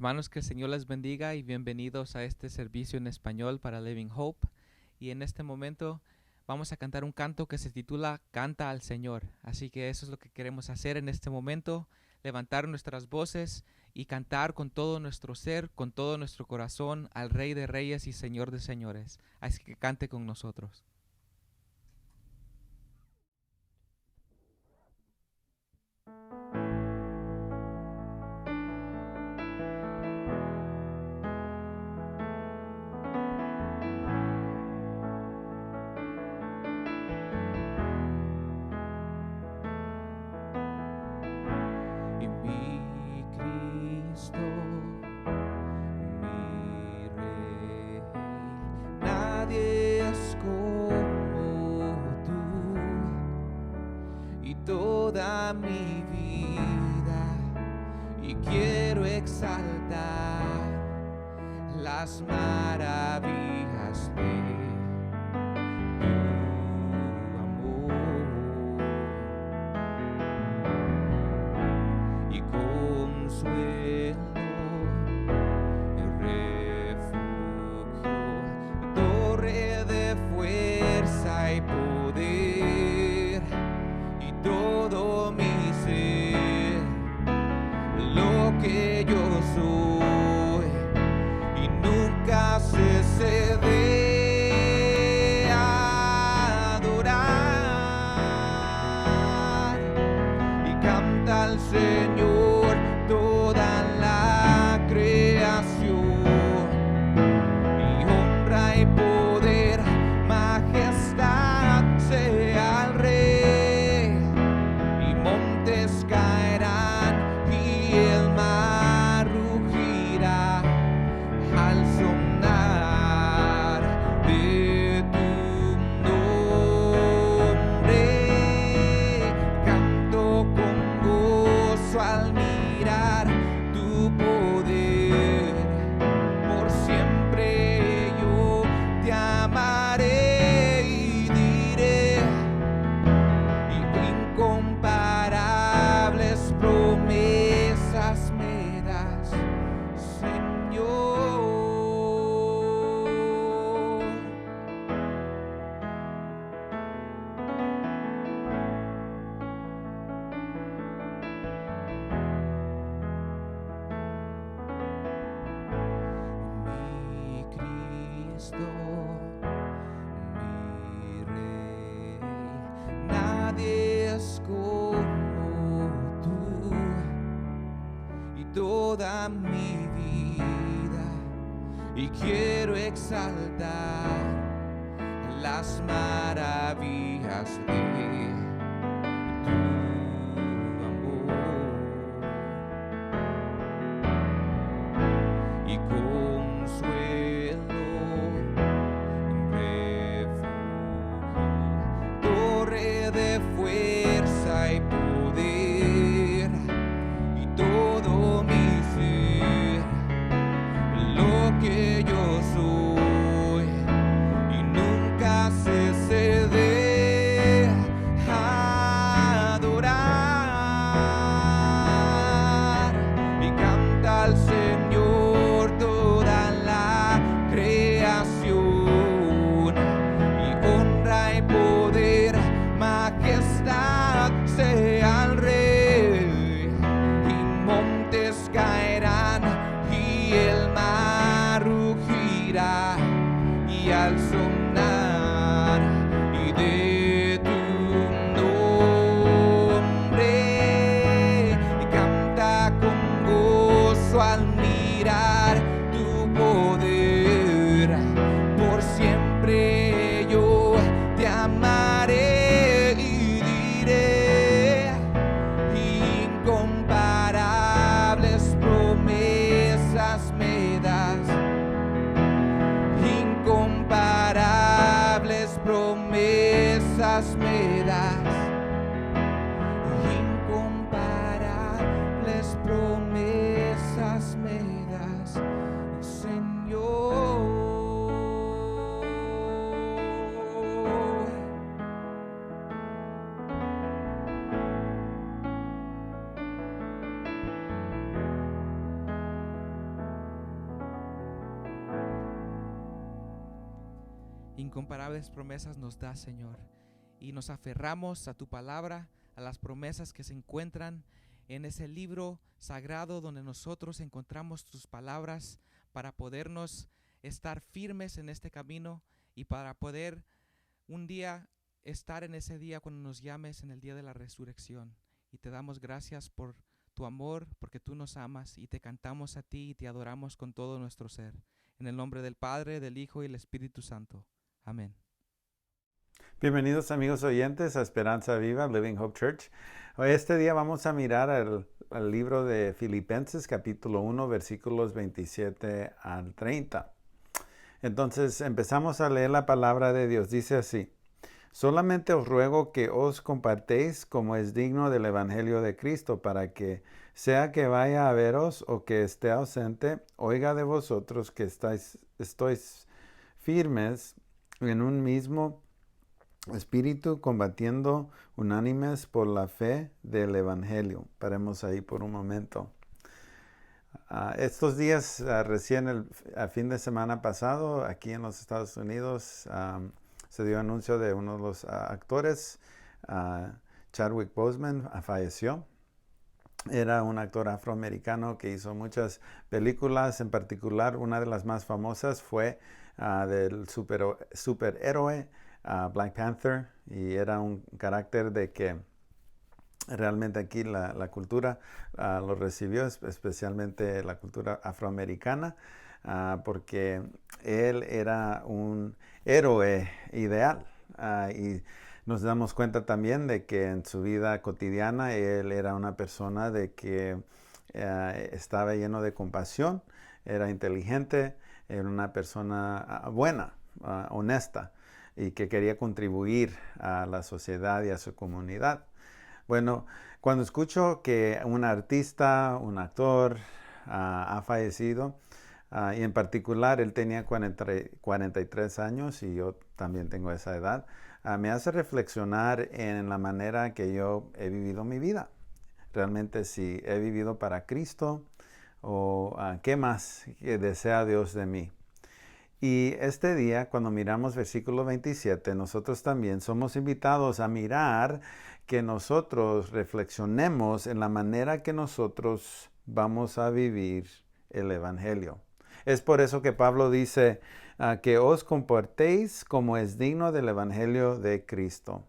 Hermanos, que el Señor les bendiga y bienvenidos a este servicio en español para Living Hope. Y en este momento vamos a cantar un canto que se titula Canta al Señor. Así que eso es lo que queremos hacer en este momento, levantar nuestras voces y cantar con todo nuestro ser, con todo nuestro corazón al Rey de Reyes y Señor de Señores. Así que cante con nosotros. Y mi Cristo, mi Rey, nadie es como tú, y toda mi vida, y quiero exaltar las maravillas de tu amor. Y consuelo, refugio, torre de fuerza y poder, y todo mi ser, lo que yo soy, y nunca cesé de adorar. Y canta al Señor toda la creación, y honra y poder, majestad sea al Rey. Y montes caerán y el mar rugirá al sonar de tu nombre. Canto con gozo al mirar tu poder. Por siempre yo te amaré y diré, y incomparables promesas me das, Señor. Mi Cristo, mi Rey, nadie es como tú, y toda mi vida, y quiero exaltar las maravillas de tu amor. Y consuelo, refugio, torre de fuerza y poder, y todo mi ser, lo que yo soy, y nunca cesé de adorar. Y canta al Señor toda la creación, y honra y poder, majestad sea al Rey. Y montes caerán y el mar rugirá, y al sonar y de tu nombre, y canta con gozo al mirar tu poder. Por siempre yo te amaré y diré, incomparables promesas me das, incomparables promesas me das, incomparables promesas me das, Señor. Incomparables promesas nos das, Señor, y nos aferramos a tu palabra, a las promesas que se encuentran en ese libro sagrado donde nosotros encontramos tus palabras para podernos estar firmes en este camino y para poder un día estar en ese día cuando nos llames en el día de la resurrección. Y te damos gracias por tu amor, porque tú nos amas, y te cantamos a ti y te adoramos con todo nuestro ser. En el nombre del Padre, del Hijo y del Espíritu Santo. Amén. Bienvenidos amigos oyentes a Esperanza Viva, Living Hope Church. Hoy este día vamos a mirar al libro de Filipenses capítulo 1 versículos 27 al 30. Entonces empezamos a leer la palabra de Dios. Dice así: solamente os ruego que os compartéis como es digno del Evangelio de Cristo, para que, sea que vaya a veros o que esté ausente, oiga de vosotros que estáis firmes en un mismo espíritu, combatiendo unánimes por la fe del Evangelio. Paremos ahí por un momento. Estos días, recién el fin de semana pasado, aquí en los Estados Unidos, se dio anuncio de uno de los actores, Chadwick Boseman, falleció. Era un actor afroamericano que hizo muchas películas, en particular una de las más famosas fue del superhéroe Black Panther, y era un carácter de que realmente aquí la cultura lo recibió, especialmente la cultura afroamericana, porque él era un héroe ideal, y nos damos cuenta también de que en su vida cotidiana él era una persona de que estaba lleno de compasión, era inteligente, era una persona buena, honesta, y que quería contribuir a la sociedad y a su comunidad. Bueno, cuando escucho que un artista, un actor ha fallecido, y en particular él tenía 43 años y yo también tengo esa edad, me hace reflexionar en la manera que yo he vivido mi vida. Realmente si he vivido para Cristo o qué más que desea Dios de mí. Y este día, cuando miramos versículo 27, nosotros también somos invitados a mirar que nosotros reflexionemos en la manera que nosotros vamos a vivir el Evangelio. Es por eso que Pablo dice que os comportéis como es digno del Evangelio de Cristo.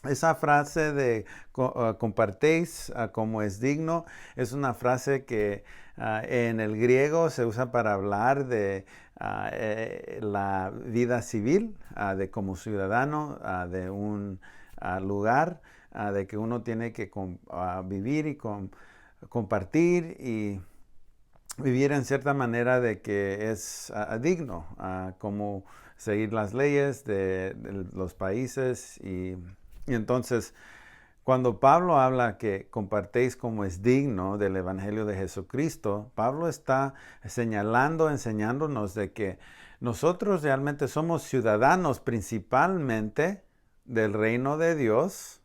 Esa frase de compartéis como es digno es una frase que en el griego se usa para hablar de la vida civil, de como ciudadano de un lugar, de que uno tiene que vivir y compartir y vivir en cierta manera de que es digno, como seguir las leyes de los países. Y entonces, cuando Pablo habla que compartéis como es digno del Evangelio de Jesucristo, Pablo está señalando, enseñándonos de que nosotros realmente somos ciudadanos principalmente del reino de Dios,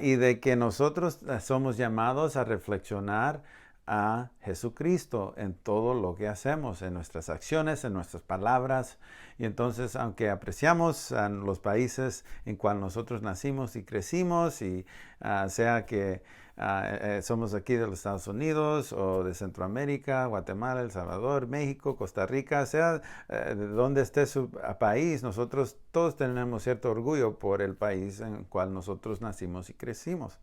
y de que nosotros somos llamados a reflexionar a Jesucristo en todo lo que hacemos, en nuestras acciones, en nuestras palabras. Y entonces, aunque apreciamos los países en cual nosotros nacimos y crecimos, y sea que somos aquí de los Estados Unidos o de Centroamérica, Guatemala, El Salvador, México, Costa Rica, sea de donde esté su país, nosotros todos tenemos cierto orgullo por el país en el cual nosotros nacimos y crecimos.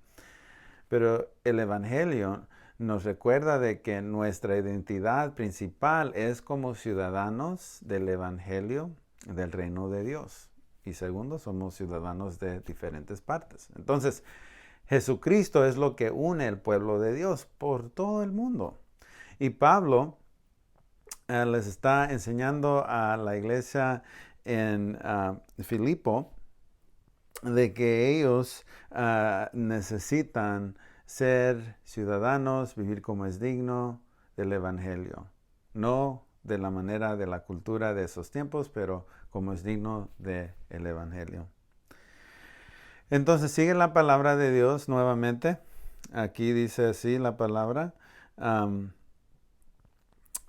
Pero el Evangelio nos recuerda de que nuestra identidad principal es como ciudadanos del Evangelio del reino de Dios. Y segundo, somos ciudadanos de diferentes partes. Entonces, Jesucristo es lo que une el pueblo de Dios por todo el mundo. Y Pablo les está enseñando a la iglesia en Filipo de que ellos necesitan ser ciudadanos, vivir como es digno del Evangelio. No de la manera de la cultura de esos tiempos, pero como es digno del Evangelio. Entonces sigue la palabra de Dios nuevamente. Aquí dice así la palabra.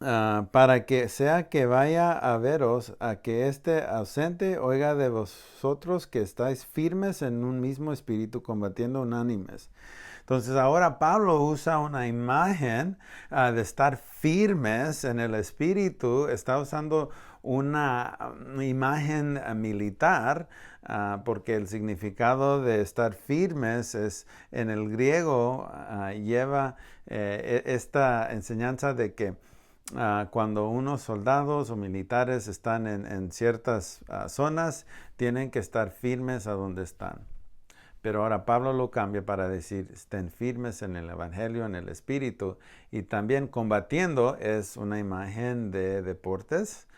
para que sea que vaya a veros, a que esté ausente, oiga de vosotros que estáis firmes en un mismo espíritu, combatiendo unánimes. Entonces ahora Pablo usa una imagen de estar firmes en el espíritu, está usando una imagen militar, porque el significado de estar firmes es en el griego lleva esta enseñanza de que cuando unos soldados o militares están en ciertas zonas, tienen que estar firmes a donde están. Pero ahora Pablo lo cambia para decir, estén firmes en el Evangelio, en el Espíritu. Y también combatiendo es una imagen de deportes.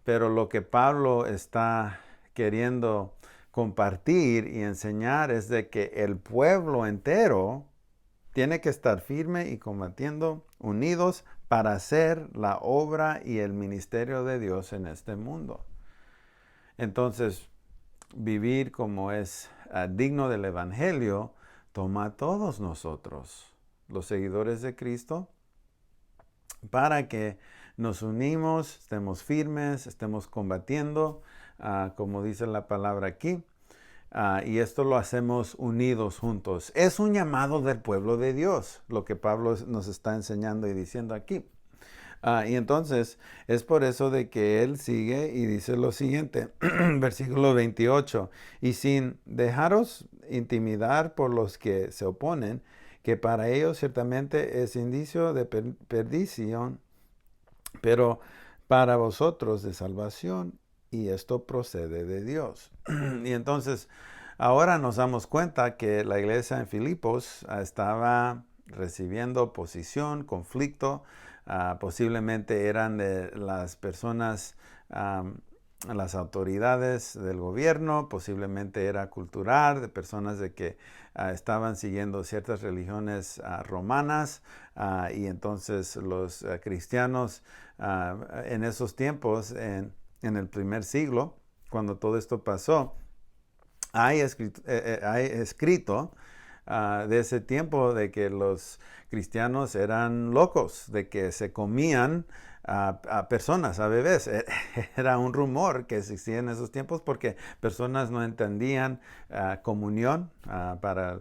Pero lo que Pablo está queriendo compartir y enseñar es de que el pueblo entero tiene que estar firme y combatiendo, unidos para hacer la obra y el ministerio de Dios en este mundo. Entonces, vivir como es digno del Evangelio toma a todos nosotros, los seguidores de Cristo, para que nos unimos, estemos firmes, estemos combatiendo, como dice la palabra aquí. Y esto lo hacemos unidos juntos. Es un llamado del pueblo de Dios, lo que Pablo nos está enseñando y diciendo aquí. Y entonces es por eso de que él sigue y dice lo siguiente, versículo 28, y sin dejaros intimidar por los que se oponen, que para ellos ciertamente es indicio de perdición, pero para vosotros de salvación, y esto procede de Dios. Y entonces ahora nos damos cuenta que la iglesia en Filipos estaba recibiendo oposición, conflicto. Posiblemente eran de las personas, las autoridades del gobierno, posiblemente era cultural, de personas de que estaban siguiendo ciertas religiones romanas, y entonces los cristianos en esos tiempos, en el primer siglo, cuando todo esto pasó, hay escrito de ese tiempo de que los cristianos eran locos, de que se comían a personas, a bebés. Era un rumor que existía en esos tiempos porque personas no entendían comunión. Para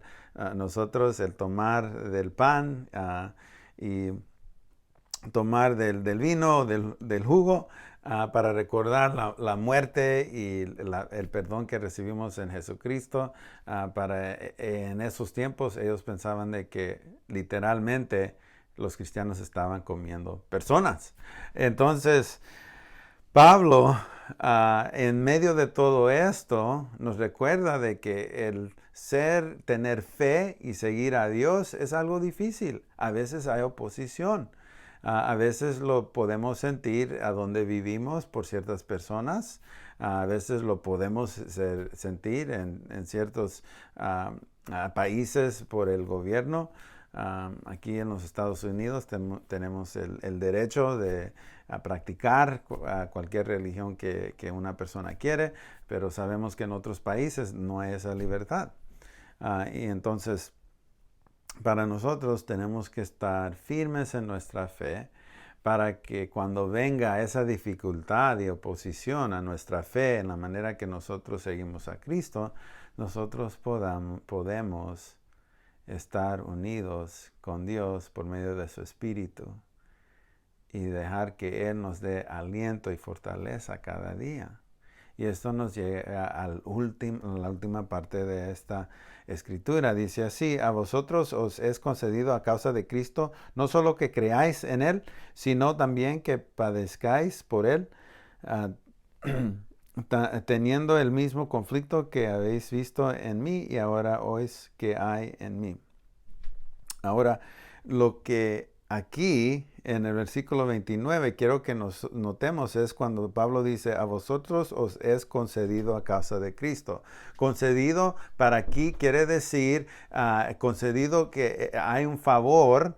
nosotros el tomar del pan y tomar del vino, del jugo, para recordar la muerte y el perdón que recibimos en Jesucristo. En esos tiempos ellos pensaban de que literalmente los cristianos estaban comiendo personas. Entonces, Pablo, en medio de todo esto, nos recuerda de que el tener fe y seguir a Dios es algo difícil. A veces hay oposición. A veces lo podemos sentir a donde vivimos por ciertas personas. A veces lo podemos sentir en ciertos países por el gobierno. Aquí en los Estados Unidos tenemos el derecho de practicar cualquier religión que una persona quiere, pero sabemos que en otros países no hay esa libertad. Y entonces, para nosotros tenemos que estar firmes en nuestra fe para que cuando venga esa dificultad y oposición a nuestra fe en la manera que nosotros seguimos a Cristo, nosotros podemos estar unidos con Dios por medio de su Espíritu y dejar que Él nos dé aliento y fortaleza cada día. Y esto nos llega a la última parte de esta escritura. Dice así, a vosotros os es concedido a causa de Cristo, no solo que creáis en Él, sino también que padezcáis por Él, teniendo el mismo conflicto que habéis visto en mí y ahora oís que hay en mí. Ahora, lo que aquí en el versículo 29 quiero que nos notemos es cuando Pablo dice, a vosotros os es concedido a causa de Cristo. Concedido para aquí quiere decir, concedido que hay un favor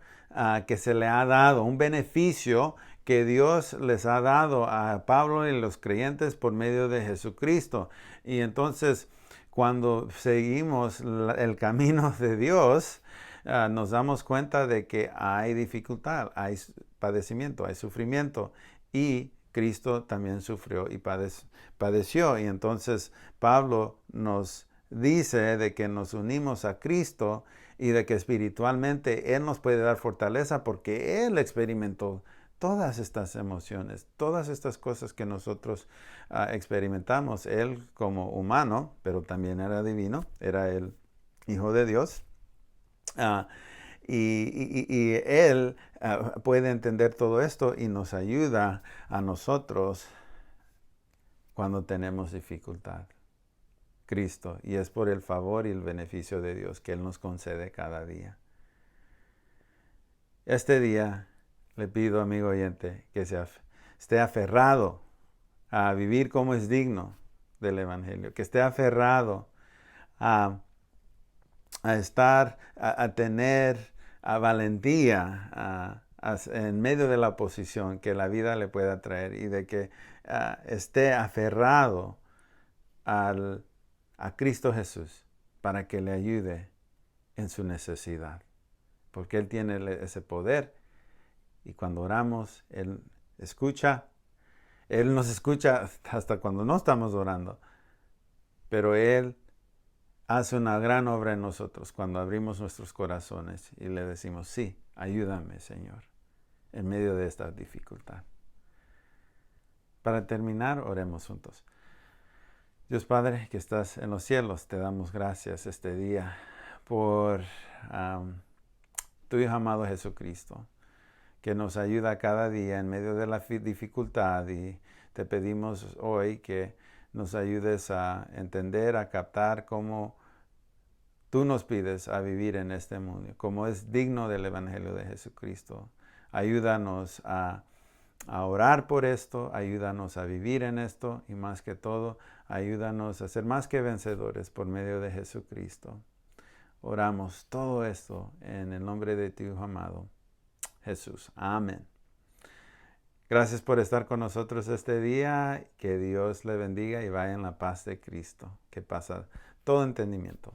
que se le ha dado, un beneficio que Dios les ha dado a Pablo y los creyentes por medio de Jesucristo. Y entonces, cuando seguimos el camino de Dios, nos damos cuenta de que hay dificultad, hay padecimiento, hay sufrimiento. Y Cristo también sufrió y padeció. Y entonces Pablo nos dice de que nos unimos a Cristo y de que espiritualmente Él nos puede dar fortaleza porque Él experimentó todas estas emociones, todas estas cosas que nosotros experimentamos. Él como humano, pero también era divino, era el Hijo de Dios. Y Él puede entender todo esto y nos ayuda a nosotros cuando tenemos dificultad. Cristo, y es por el favor y el beneficio de Dios que Él nos concede cada día. Este día le pido, amigo oyente, que esté aferrado a vivir como es digno del Evangelio, que esté aferrado a tener valentía en medio de la oposición que la vida le pueda traer y de que esté aferrado a Cristo Jesús para que le ayude en su necesidad. Porque Él tiene ese poder y cuando oramos, Él escucha. Él nos escucha hasta cuando no estamos orando. Pero Él hace una gran obra en nosotros cuando abrimos nuestros corazones y le decimos, sí, ayúdame, Señor, en medio de esta dificultad. Para terminar, oremos juntos. Dios Padre, que estás en los cielos, te damos gracias este día por tu Hijo amado Jesucristo, que nos ayuda cada día en medio de la dificultad, y te pedimos hoy que nos ayudes a entender, a captar cómo tú nos pides a vivir en este mundo, como es digno del Evangelio de Jesucristo. Ayúdanos a orar por esto, ayúdanos a vivir en esto y más que todo, ayúdanos a ser más que vencedores por medio de Jesucristo. Oramos todo esto en el nombre de tu Hijo amado, Jesús. Amén. Gracias por estar con nosotros este día. Que Dios le bendiga y vaya en la paz de Cristo, que pasa todo entendimiento.